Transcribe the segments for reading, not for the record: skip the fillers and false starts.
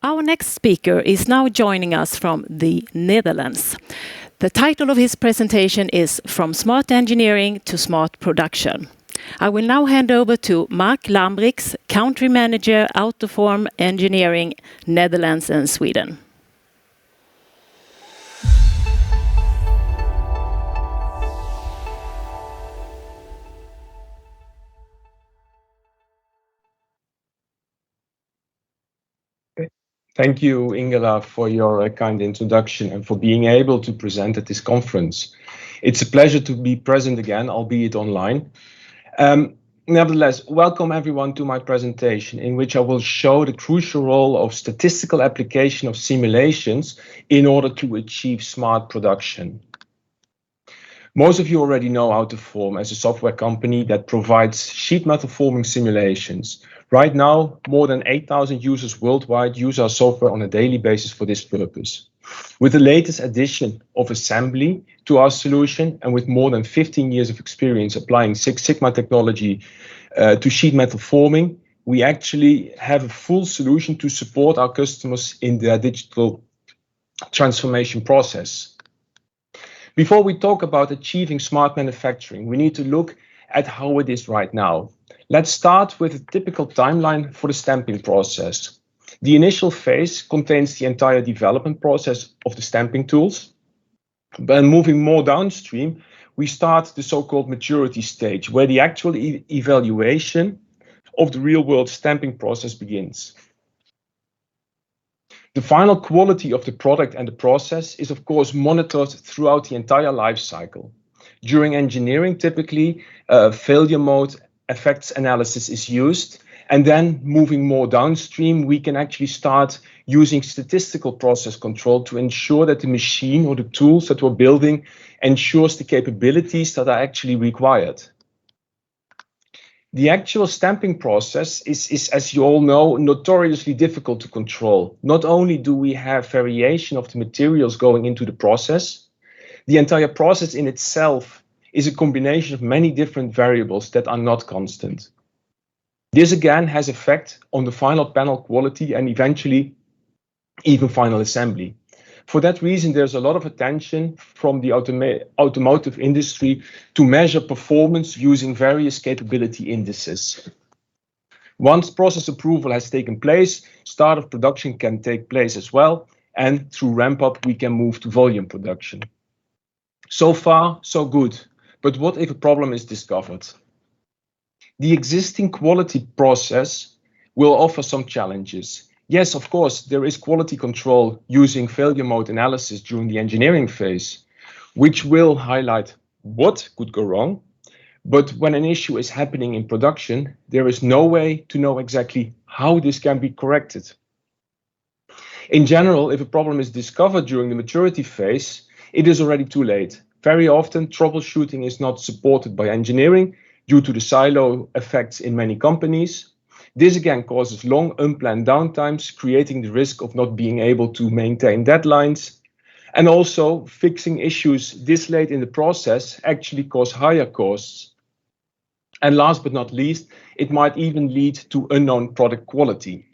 Our next speaker is now joining us from the Netherlands. The title of his presentation is From Smart Engineering to Smart Production. I will now hand over to Marc Lambriks, Country Manager, AutoForm Engineering, Netherlands and Sweden. Thank you, Ingela, for your kind introduction and for being able to present at this conference. It's a pleasure to be present again, albeit online. Nevertheless, welcome everyone to my presentation, in which I will show the crucial role of statistical application of simulations in order to achieve smart production. Most of you already know AutoForm as a software company that provides sheet metal forming simulations. Right now, more than 8,000 users worldwide use our software on a daily basis for this purpose. With the latest addition of assembly to our solution, and with more than 15 years of experience applying Six Sigma technology to sheet metal forming, we actually have a full solution to support our customers in their digital transformation process. Before we talk about achieving smart manufacturing, we need to look at how it is right now. Let's start with a typical timeline for the stamping process. The initial phase contains the entire development process of the stamping tools. Then moving more downstream, we start the so-called maturity stage, where the actual evaluation of the real-world stamping process begins. The final quality of the product and the process is, of course, monitored throughout the entire life cycle. During engineering, typically, failure mode effects analysis is used. And then moving more downstream, we can actually start using statistical process control to ensure that the machine or the tools that we're building ensures the capabilities that are actually required. The actual stamping process is, as you all know, notoriously difficult to control. Not only do we have variation of the materials going into the process, the entire process in itself is a combination of many different variables that are not constant. This again has effect on the final panel quality and eventually even final assembly. For that reason, there's a lot of attention from the automotive industry to measure performance using various capability indices. Once process approval has taken place, start of production can take place as well, and through ramp up, we can move to volume production. So far, so good. But what if a problem is discovered? The existing quality process will offer some challenges. Yes, of course, there is quality control using failure mode analysis during the engineering phase, which will highlight what could go wrong. But when an issue is happening in production, there is no way to know exactly how this can be corrected. In general, if a problem is discovered during the maturity phase, it is already too late. Very often, troubleshooting is not supported by engineering due to the silo effects in many companies. This again causes long unplanned downtimes, creating the risk of not being able to maintain deadlines. And also, fixing issues this late in the process actually cause higher costs. And last but not least, it might even lead to unknown product quality.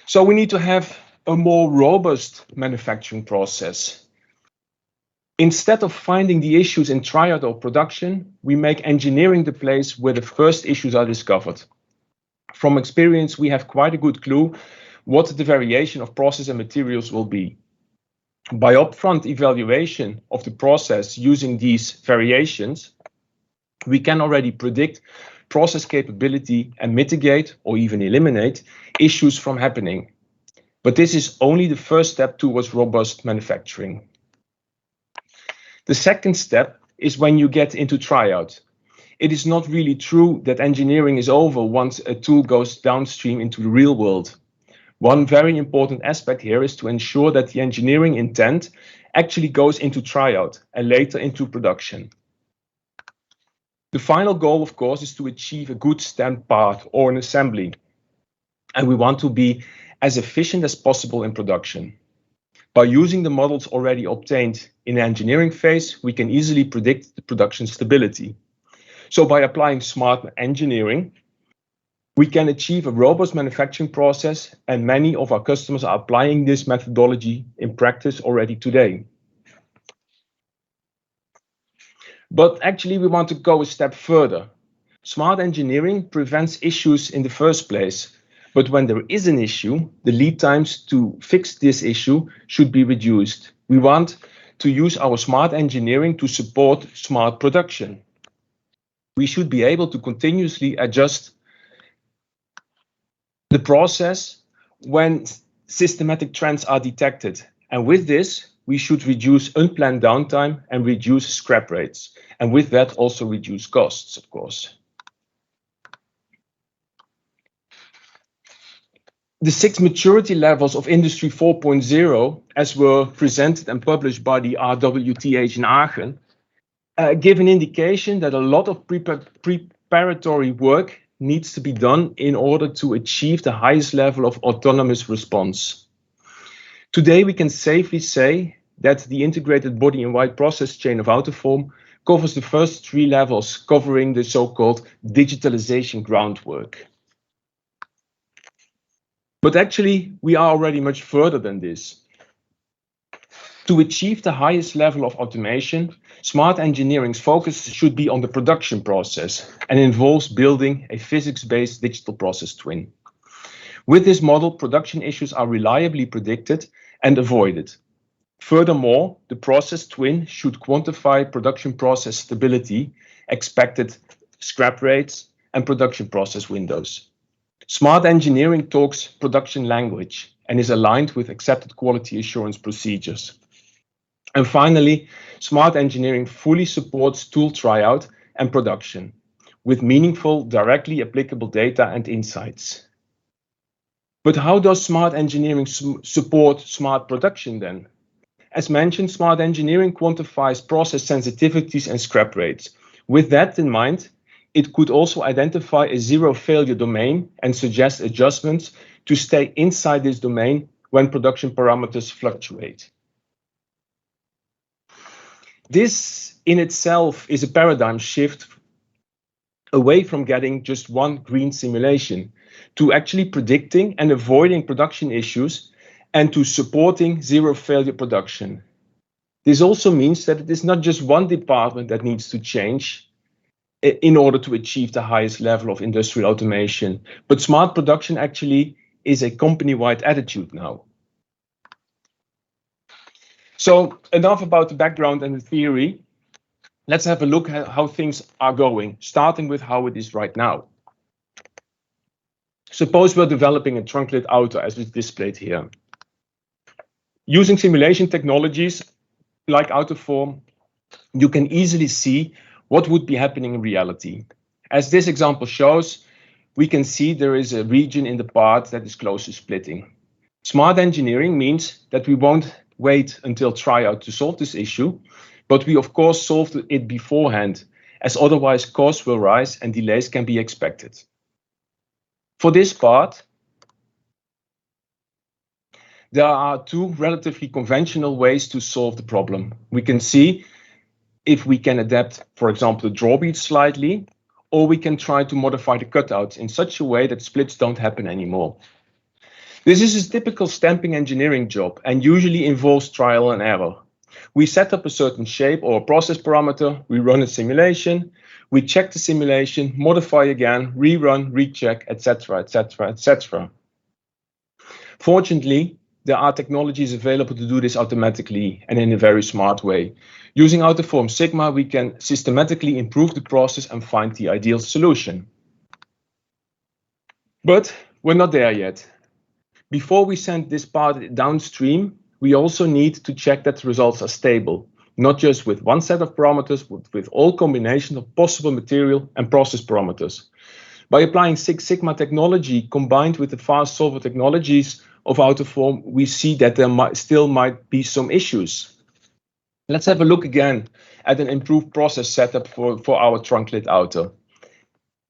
So we need to have a more robust manufacturing process. Instead of finding the issues in triad or production, we make engineering the place where the first issues are discovered. From experience, we have quite a good clue what the variation of process and materials will be. By upfront evaluation of the process using these variations, we can already predict process capability and mitigate or even eliminate issues from happening. But this is only the first step towards robust manufacturing. The second step is when you get into tryout. It is not really true that engineering is over once a tool goes downstream into the real world. One very important aspect here is to ensure that the engineering intent actually goes into tryout and later into production. The final goal, of course, is to achieve a good stamped part or an assembly. And we want to be as efficient as possible in production. By using the models already obtained in the engineering phase, we can easily predict the production stability. So by applying smart engineering, We can achieve a robust manufacturing process, and many of our customers are applying this methodology in practice already today. But actually, we want to go a step further. Smart engineering prevents issues in the first place, but when there is an issue, the lead times to fix this issue should be reduced. We want to use our smart engineering to support smart production. We should be able to continuously adjust the process when systematic trends are detected. And with this, we should reduce unplanned downtime and reduce scrap rates. And with that, also reduce costs, of course. The 6 maturity levels of Industry 4.0, as were presented and published by the RWTH in Aachen, give an indication that a lot of preparatory work needs to be done in order to achieve the highest level of autonomous response. Today, we can safely say that the integrated body-in-white process chain of AutoForm covers the first 3 levels, covering the so-called digitalization groundwork. But actually, we are already much further than this. To achieve the highest level of automation, smart engineering's focus should be on the production process and involves building a physics-based digital process twin. With this model, production issues are reliably predicted and avoided. Furthermore, the process twin should quantify production process stability, expected scrap rates, and production process windows. Smart engineering talks production language and is aligned with accepted quality assurance procedures. And finally, smart engineering fully supports tool tryout and production with meaningful, directly applicable data and insights. But how does smart engineering support smart production then? As mentioned, smart engineering quantifies process sensitivities and scrap rates. With that in mind, it could also identify a zero failure domain and suggest adjustments to stay inside this domain when production parameters fluctuate. This in itself is a paradigm shift away from getting just one green simulation to actually predicting and avoiding production issues and to supporting zero failure production. This also means that it is not just one department that needs to change in order to achieve the highest level of industrial automation, but smart production actually is a company-wide attitude now. So enough about the background and the theory. Let's have a look at how things are going, starting with how it is right now. Suppose we're developing a trunk-lit auto as is displayed here. Using simulation technologies like AutoForm, you can easily see what would be happening in reality. As this example shows, we can see there is a region in the part that is close to splitting. Smart engineering means that we won't wait until tryout to solve this issue, but we of course solved it beforehand, as otherwise costs will rise and delays can be expected. For this part, there are 2 relatively conventional ways to solve the problem. We can see if we can adapt, for example, the draw bead slightly, or we can try to modify the cutouts in such a way that splits don't happen anymore. This is a typical stamping engineering job and usually involves trial and error. We set up a certain shape or a process parameter, we run a simulation, we check the simulation, modify again, rerun, recheck, etc., etc., etc. Fortunately, there are technologies available to do this automatically and in a very smart way. Using AutoForm Sigma, we can systematically improve the process and find the ideal solution. But we're not there yet. Before we send this part downstream, we also need to check that the results are stable, not just with one set of parameters, but with all combinations of possible material and process parameters. By applying Six Sigma technology combined with the fast solver technologies of AutoForm, we see that there still might be some issues. Let's have a look again at an improved process setup for our trunk-lit auto.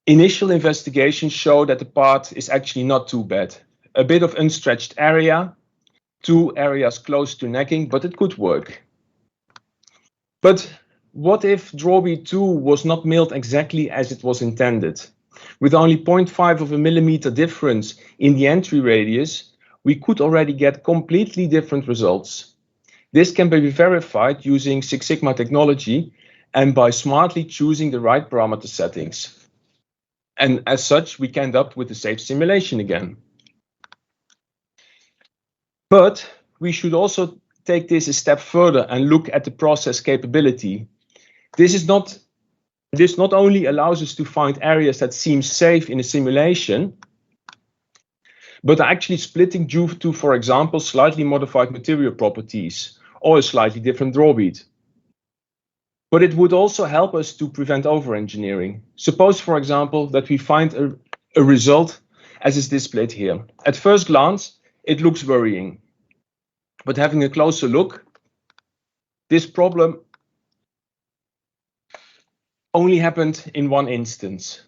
Initial investigations show that the part is actually not too bad. A bit of unstretched area, 2 areas close to necking, but it could work. But what if drawbead 2 was not milled exactly as it was intended? With only 0.5 of a millimeter difference in the entry radius, we could already get completely different results. This can be verified using Six Sigma technology and by smartly choosing the right parameter settings. And as such, we can end up with a safe simulation again. But we should also take this a step further and look at the process capability. This not only allows us to find areas that seem safe in a simulation, but actually splitting due to, for example, slightly modified material properties or a slightly different draw bead. But it would also help us to prevent over-engineering. Suppose, for example, that we find a result as is displayed here. At first glance, it looks worrying. But having a closer look, this problem only happened in one instance.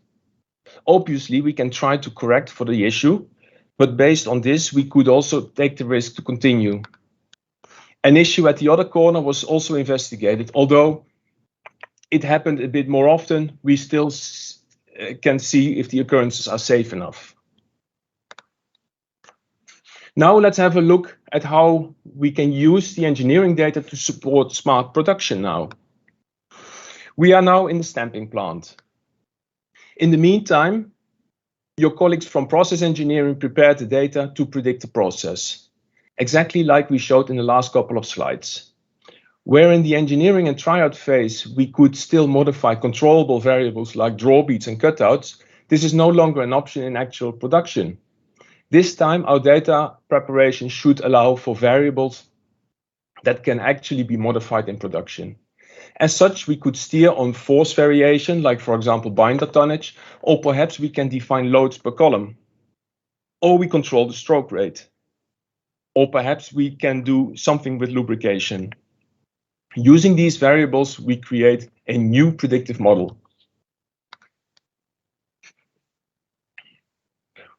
Obviously, we can try to correct for the issue, but based on this, we could also take the risk to continue. An issue at the other corner was also investigated, although it happened a bit more often, we still can see if the occurrences are safe enough. Now let's have a look at how we can use the engineering data to support smart production now. We are now in the stamping plant. In the meantime, your colleagues from process engineering prepared the data to predict the process, exactly like we showed in the last couple of slides. Where in the engineering and tryout phase, we could still modify controllable variables like draw beads and cutouts, this is no longer an option in actual production. This time, our data preparation should allow for variables that can actually be modified in production. As such, we could steer on force variation, like for example, binder tonnage, or perhaps we can define loads per column. Or we control the stroke rate. Or perhaps we can do something with lubrication. Using these variables, we create a new predictive model.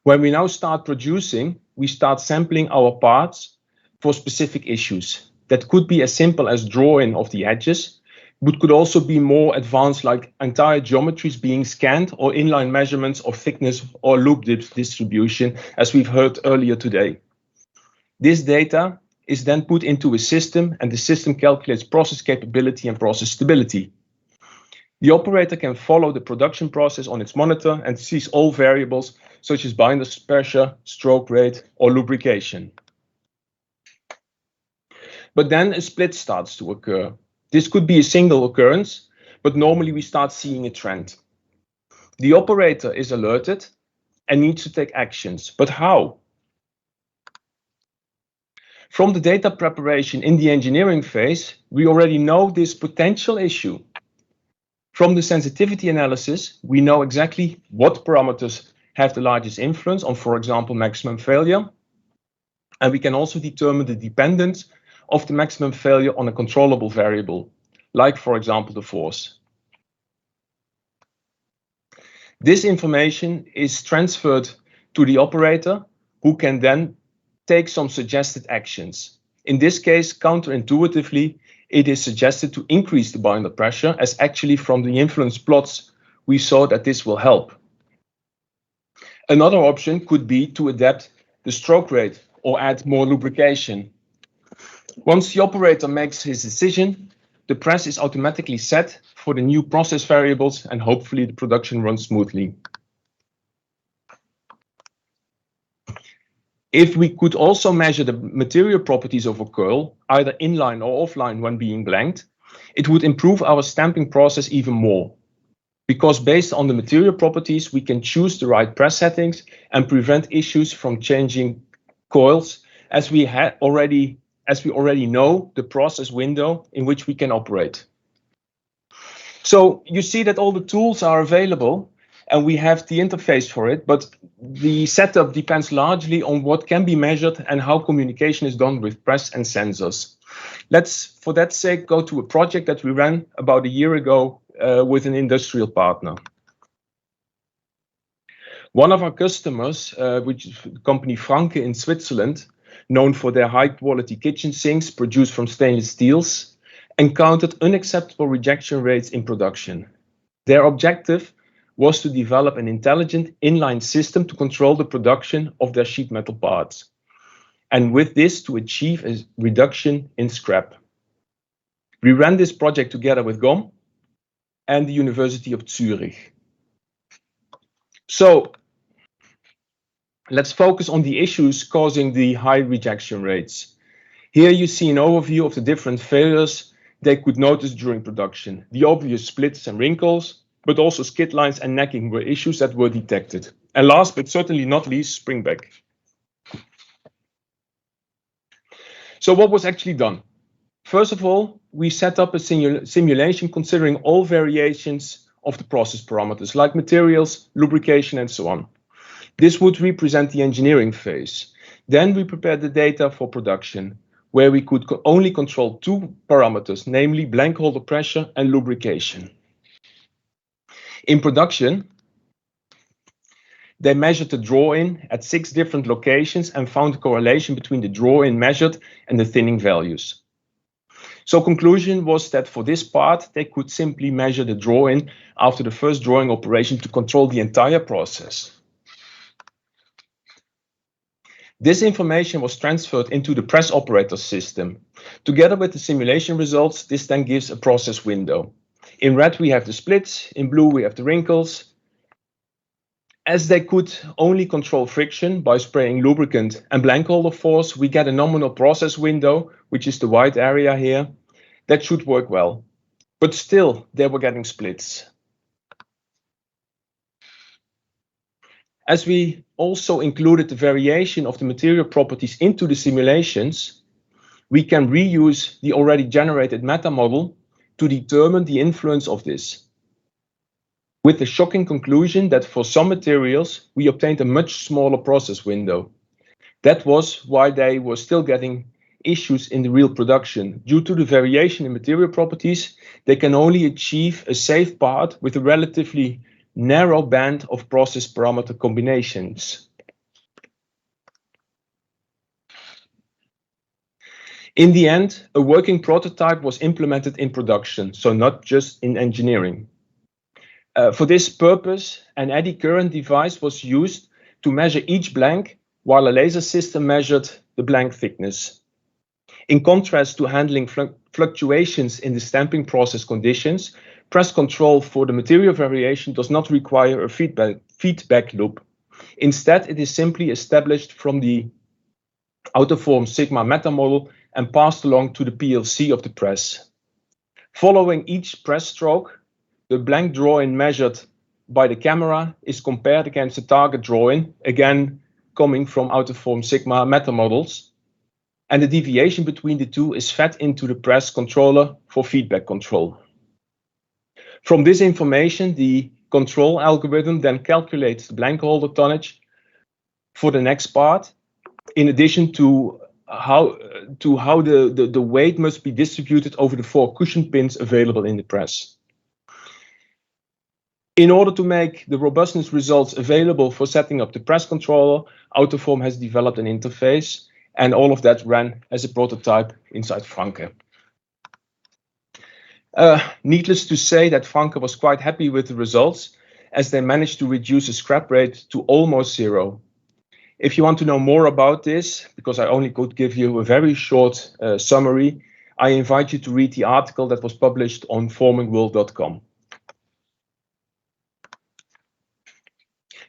When we now start producing, we start sampling our parts for specific issues. That could be as simple as drawing of the edges, but could also be more advanced, like entire geometries being scanned or inline measurements of thickness or loop distribution, as we've heard earlier today. This data is then put into a system, and the system calculates process capability and process stability. The operator can follow the production process on its monitor and sees all variables such as binder pressure, stroke rate, or lubrication. But then a split starts to occur. This could be a single occurrence, but normally we start seeing a trend. The operator is alerted and needs to take actions, but how? From the data preparation in the engineering phase, we already know this potential issue. From the sensitivity analysis, we know exactly what parameters have the largest influence on, for example, maximum failure. And we can also determine the dependence of the maximum failure on a controllable variable, like, for example, the force. This information is transferred to the operator, who can then take some suggested actions. In this case, counterintuitively, it is suggested to increase the binder pressure, as actually from the influence plots, we saw that this will help. Another option could be to adapt the stroke rate or add more lubrication. Once the operator makes his decision, the press is automatically set for the new process variables, and hopefully the production runs smoothly. If we could also measure the material properties of a curl, either inline or offline when being blanked, it would improve our stamping process even more. Because based on the material properties, we can choose the right press settings and prevent issues from changing coils, as we already know the process window in which we can operate. So you see that all the tools are available, and we have the interface for it, but the setup depends largely on what can be measured and how communication is done with press and sensors. Let's, for that sake, go to a project that we ran about a year ago with an industrial partner. One of our customers, which is the company Franke in Switzerland, known for their high-quality kitchen sinks produced from stainless steels, encountered unacceptable rejection rates in production. Their objective was to develop an intelligent inline system to control the production of their sheet metal parts, and with this to achieve a reduction in scrap. We ran this project together with GOM and the University of Zurich. So let's focus on the issues causing the high rejection rates. Here you see an overview of the different failures they could notice during production. The obvious splits and wrinkles, but also skid lines and necking were issues that were detected. And last but certainly not least, springback. So what was actually done? First of all, we set up a simulation considering all variations of the process parameters like materials, lubrication, and so on. This would represent the engineering phase. Then we prepared the data for production, where we could only control two parameters, namely blank holder pressure and lubrication. In production, they measured the draw-in at 6 different locations and found a correlation between the draw-in measured and the thinning values. So conclusion was that for this part, they could simply measure the draw-in after the first drawing operation to control the entire process. This information was transferred into the press operator system. Together with the simulation results, this then gives a process window. In red, we have the splits. In blue, we have the wrinkles. As they could only control friction by spraying lubricant and blank holder force, we get a nominal process window, which is the white area here. That should work well. But still, they were getting splits. As we also included the variation of the material properties into the simulations, we can reuse the already generated meta model to determine the influence of this, with the shocking conclusion that for some materials, we obtained a much smaller process window. That was why they were still getting issues in the real production. Due to the variation in material properties, they can only achieve a safe part with a relatively narrow band of process parameter combinations. In the end, a working prototype was implemented in production, so not just in engineering. For this purpose, an eddy current device was used to measure each blank, while a laser system measured the blank thickness. In contrast to handling fluctuations in the stamping process conditions, press control for the material variation does not require a feedback loop. Instead, it is simply established from the AutoForm Sigma meta model and passed along to the PLC of the press. Following each press stroke, the blank draw-in measured by the camera is compared against the target draw-in, again coming from AutoForm Sigma meta models, and the deviation between the two is fed into the press controller for feedback control. From this information, the control algorithm then calculates the blank holder tonnage for the next part, in addition to how the weight must be distributed over the 4 cushion pins available in the press. In order to make the robustness results available for setting up the press controller, AutoForm has developed an interface, and all of that ran as a prototype inside Franke. Needless to say that Franke was quite happy with the results, as they managed to reduce the scrap rate to almost 0. If you want to know more about this, because I only could give you a very short summary, I invite you to read the article that was published on formingworld.com.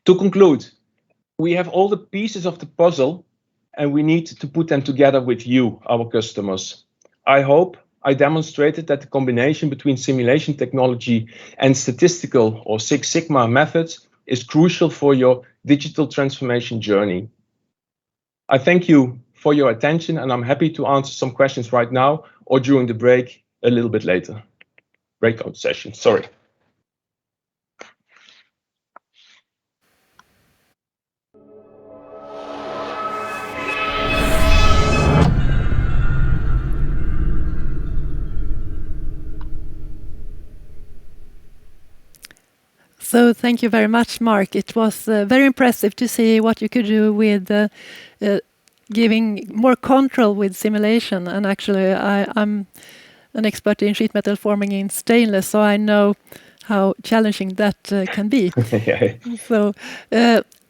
To conclude, we have all the pieces of the puzzle and we need to put them together with you, our customers. I hope I demonstrated that the combination between simulation technology and statistical or Six Sigma methods is crucial for your digital transformation journey. I thank you for your attention, and I'm happy to answer some questions right now or during the break a little bit later. Breakout session, sorry. So thank you very much, Marc. It was very impressive to see what you could do with giving more control with simulation. And actually, I'm an expert in sheet metal forming in stainless, so I know how challenging that can be. Yeah.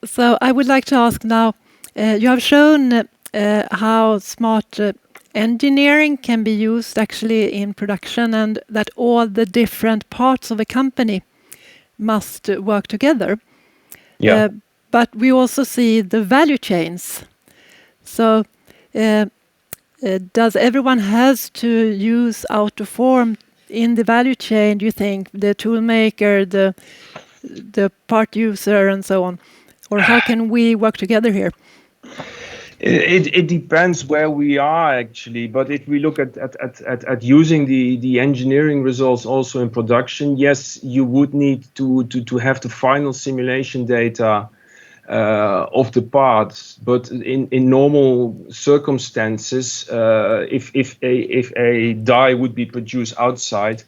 So I would like to ask now, you have shown how smart engineering can be used actually in production, and that all the different parts of a company must work together. Yeah. But we also see the value chains. So does everyone has to use AutoForm in the value chain, do you think? The tool maker, the part user, and so on? Or how can we work together here? It depends where we are actually, but if we look at using the engineering results also in production, yes, you would need to have the final simulation data of the parts. But in normal circumstances, if a die would be produced outside,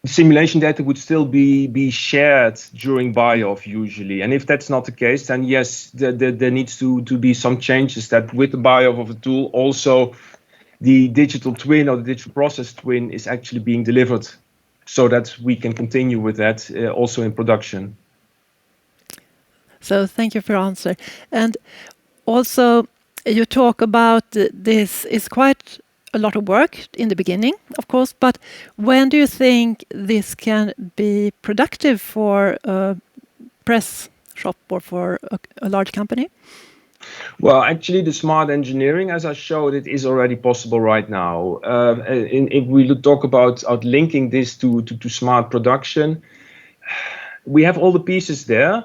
simulation data would still be shared during buy-off usually. And if that's not the case, then yes, there needs to be some changes that with the buy-off of a tool, also the digital twin or the digital process twin is actually being delivered so that we can continue with that also in production. So thank you for your answer. And also you talk about this is quite a lot of work in the beginning, of course, but when do you think this can be productive for a press shop or for a large company? Well, actually, the smart engineering, as I showed, it is already possible right now. If we talk about linking this to smart production, we have all the pieces there,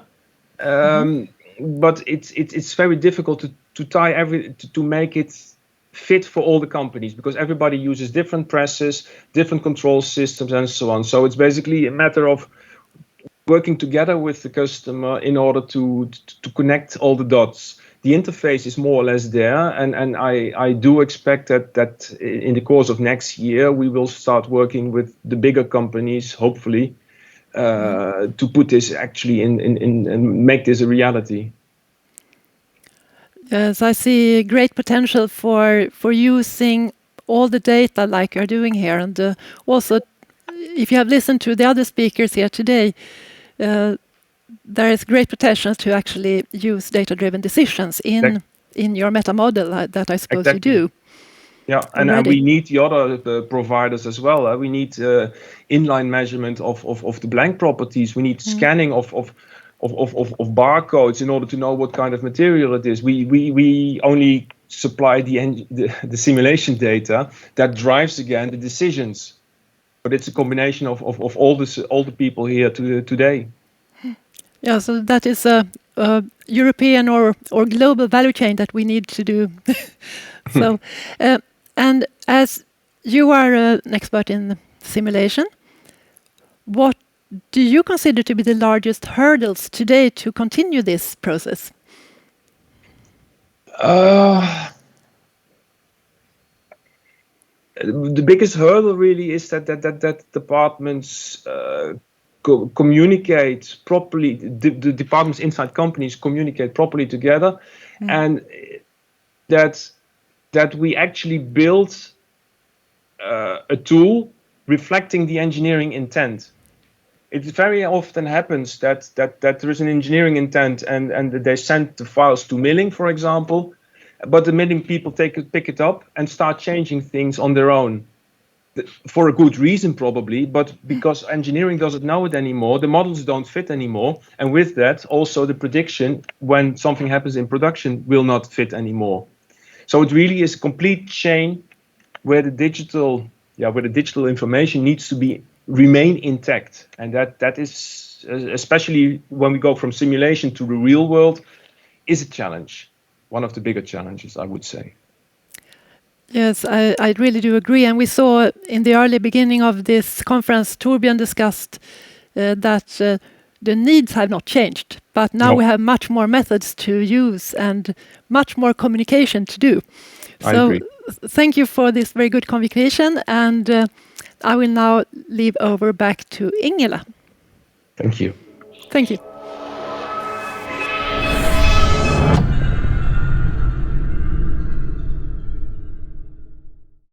but it's very difficult to tie to make it fit for all the companies, because everybody uses different presses, different control systems, and so on. So it's basically a matter of working together with the customer in order to connect all the dots. The interface is more or less there, and I do expect that in the course of next year we will start working with the bigger companies, hopefully, to put this actually in and make this a reality. Yes, I see great potential for using all the data like you're doing here, and also if you have listened to the other speakers here today, there is great potential to actually use data-driven decisions in your meta model that I suppose Exactly. you do. Yeah, and we need the other providers as well. We need inline measurement of the blank properties. We need scanning of barcodes in order to know what kind of material it is. We only supply the simulation data that drives again the decisions. But it's a combination of all the people here today. Yeah, so that is a European or global value chain that we need to do. So, and as you are an expert in simulation, what do you consider to be the largest hurdles today to continue this process? The biggest hurdle really is that departments communicate properly. The departments inside companies communicate properly together, and that we actually build a tool reflecting the engineering intent. It very often happens that there is an engineering intent and they send the files to milling, for example, but the milling people pick it up and start changing things on their own. For a good reason, probably, but because engineering doesn't know it anymore, the models don't fit anymore, and with that, also the prediction when something happens in production will not fit anymore. So it really is a complete chain where the digital information needs to remain intact, and that is, especially when we go from simulation to the real world, is a challenge. One of the bigger challenges, I would say. Yes, I really do agree. And we saw in the early beginning of this conference, Torbjörn discussed that the needs have not changed, but now we have much more methods to use and much more communication to do. So thank you for this very good communication, and I will now leave over back to Ingela. Thank you. Thank you.